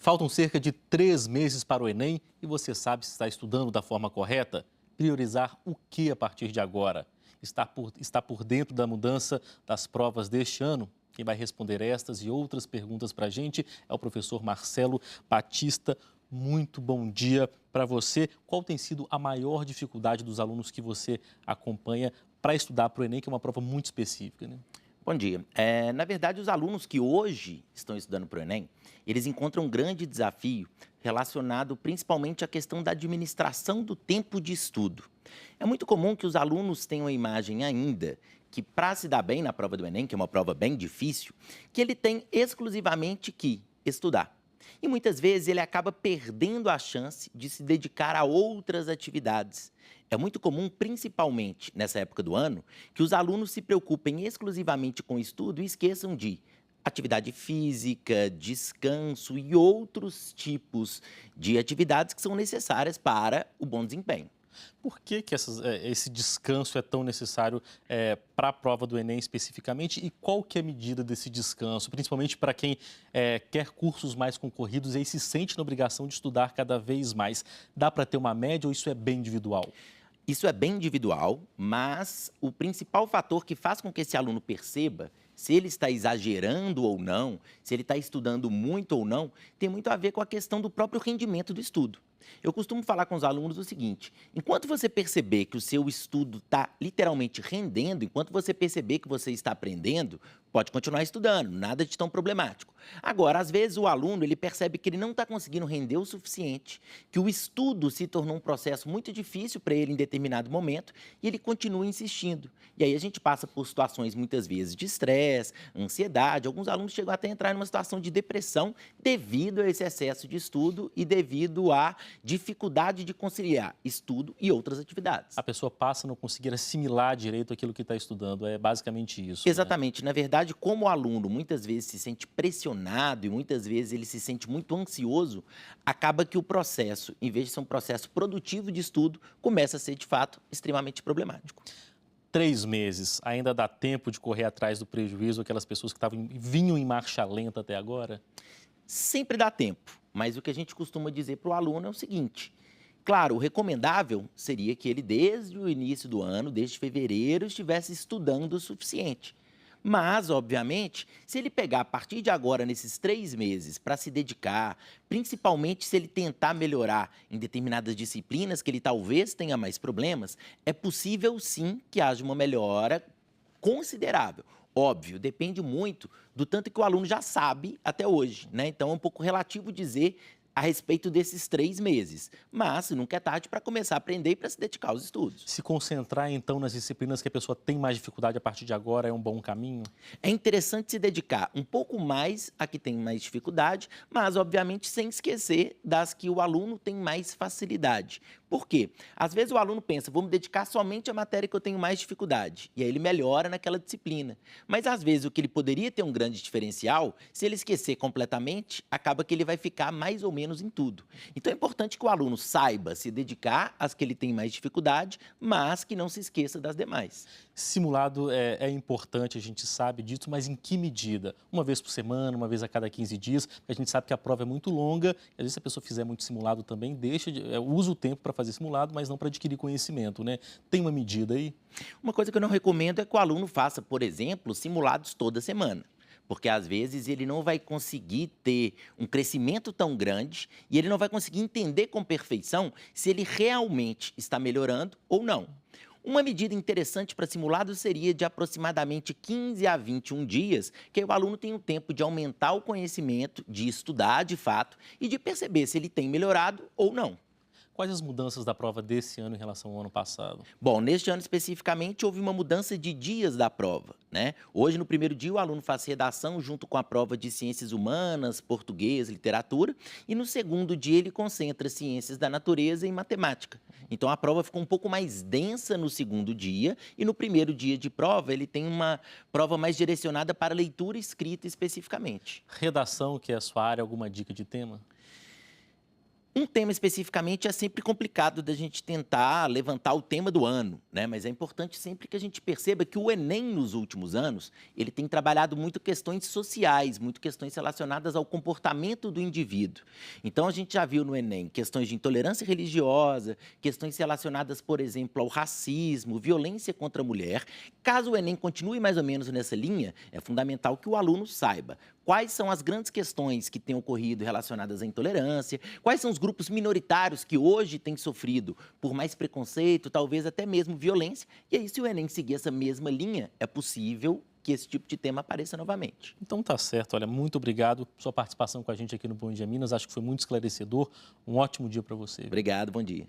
Faltam cerca de 3 meses para o Enem e você sabe se está estudando da forma correta? Priorizar o que a partir de agora? Está por dentro da mudança das provas deste ano? Quem vai responder estas e outras perguntas para a gente é o professor Marcelo Batista. Muito bom dia para você. Qual tem sido a maior dificuldade dos alunos que você acompanha para estudar para o Enem, que é uma prova muito específica, né? Bom dia. Na verdade, os alunos que hoje estão estudando para o Enem, eles encontram um grande desafio relacionado principalmente à questão da administração do tempo de estudo. É muito comum que os alunos tenham a imagem ainda que, para se dar bem na prova do Enem, que é uma prova bem difícil, que ele tem exclusivamente que estudar. E muitas vezes ele acaba perdendo a chance de se dedicar a outras atividades. É muito comum, principalmente nessa época do ano, que os alunos se preocupem exclusivamente com o estudo e esqueçam de atividade física, descanso e outros tipos de atividades que são necessárias para o bom desempenho. Por que esse descanso é tão necessário para a prova do Enem especificamente? E qual que é a medida desse descanso, principalmente para quem quer cursos mais concorridos e aí se sente na obrigação de estudar cada vez mais? Dá para ter uma média ou isso é bem individual? Isso é bem individual, mas o principal fator que faz com que esse aluno perceba se ele está exagerando ou não, se ele está estudando muito ou não, tem muito a ver com a questão do próprio rendimento do estudo. Eu costumo falar com os alunos o seguinte: enquanto você perceber que o seu estudo está literalmente rendendo, enquanto você perceber que você está aprendendo, pode continuar estudando, nada de tão problemático. Agora, às vezes o aluno ele percebe que ele não está conseguindo render o suficiente, que o estudo se tornou um processo muito difícil para ele em determinado momento e ele continua insistindo. E aí a gente passa por situações muitas vezes de estresse, ansiedade. Alguns alunos chegam até a entrar numa situação de depressão devido a esse excesso de estudo e devido à dificuldade de conciliar estudo e outras atividades. A pessoa passa a não conseguir assimilar direito aquilo que está estudando, é basicamente isso, né? Exatamente. Na verdade, como o aluno muitas vezes se sente pressionado e muitas vezes ele se sente muito ansioso, acaba que o processo, em vez de ser um processo produtivo de estudo, começa a ser, de fato, extremamente problemático. 3 meses, ainda dá tempo de correr atrás do prejuízo aquelas pessoas que vinham em marcha lenta até agora? Sempre dá tempo, mas o que a gente costuma dizer para o aluno é o seguinte: claro, o recomendável seria que ele, desde o início do ano, desde fevereiro, estivesse estudando o suficiente. Mas, obviamente, se ele pegar a partir de agora, nesses 3 meses, para se dedicar, principalmente se ele tentar melhorar em determinadas disciplinas que ele talvez tenha mais problemas, é possível sim que haja uma melhora considerável. Óbvio, depende muito do tanto que o aluno já sabe até hoje, né? Então é um pouco relativo dizer a respeito desses 3 meses. Mas nunca é tarde para começar a aprender e para se dedicar aos estudos. Se concentrar, então, nas disciplinas que a pessoa tem mais dificuldade a partir de agora é um bom caminho? É interessante se dedicar um pouco mais a que tem mais dificuldade, mas, obviamente, sem esquecer das que o aluno tem mais facilidade. Por quê? Às vezes o aluno pensa: vou me dedicar somente à matéria que eu tenho mais dificuldade. E aí ele melhora naquela disciplina. Mas, às vezes, o que ele poderia ter um grande diferencial, se ele esquecer completamente, acaba que ele vai ficar mais ou menos em tudo. Então, é importante que o aluno saiba se dedicar às que ele tem mais dificuldade, mas que não se esqueça das demais. Simulado é importante, a gente sabe disso, mas em que medida? Uma vez por semana, uma vez a cada 15 dias, porque a gente sabe que a prova é muito longa, e às vezes se a pessoa fizer muito simulado também, usa o tempo para fazer simulado, mas não para adquirir conhecimento, né? Tem uma medida aí? Uma coisa que eu não recomendo é que o aluno faça, por exemplo, simulados toda semana. Porque às vezes ele não vai conseguir ter um crescimento tão grande e ele não vai conseguir entender com perfeição se ele realmente está melhorando ou não. Uma medida interessante para simulados seria de aproximadamente 15 a 21 dias, que aí o aluno tem o tempo de aumentar o conhecimento, de estudar de fato e de perceber se ele tem melhorado ou não. Quais as mudanças da prova desse ano em relação ao ano passado? Bom, neste ano especificamente houve uma mudança de dias da prova, né? Hoje, no primeiro dia, o aluno faz redação junto com a prova de ciências humanas, português, literatura, e no segundo dia ele concentra ciências da natureza e matemática. Então a prova ficou um pouco mais densa no segundo dia e no primeiro dia de prova ele tem uma prova mais direcionada para leitura e escrita especificamente. Redação, que é a sua área, alguma dica de tema? Um tema especificamente é sempre complicado da gente tentar levantar o tema do ano, né? Mas é importante sempre que a gente perceba que o Enem, nos últimos anos, ele tem trabalhado muito questões sociais, muito questões relacionadas ao comportamento do indivíduo. Então, a gente já viu no Enem questões de intolerância religiosa, questões relacionadas, por exemplo, ao racismo, violência contra a mulher. Caso o Enem continue mais ou menos nessa linha, é fundamental que o aluno saiba quais são as grandes questões que têm ocorrido relacionadas à intolerância, quais são os grupos minoritários que hoje têm sofrido por mais preconceito, talvez até mesmo violência. E aí, se o Enem seguir essa mesma linha, é possível que esse tipo de tema apareça novamente. Então tá certo, olha, muito obrigado por sua participação com a gente aqui no Bom Dia Minas, acho que foi muito esclarecedor, um ótimo dia para você. Obrigado, bom dia.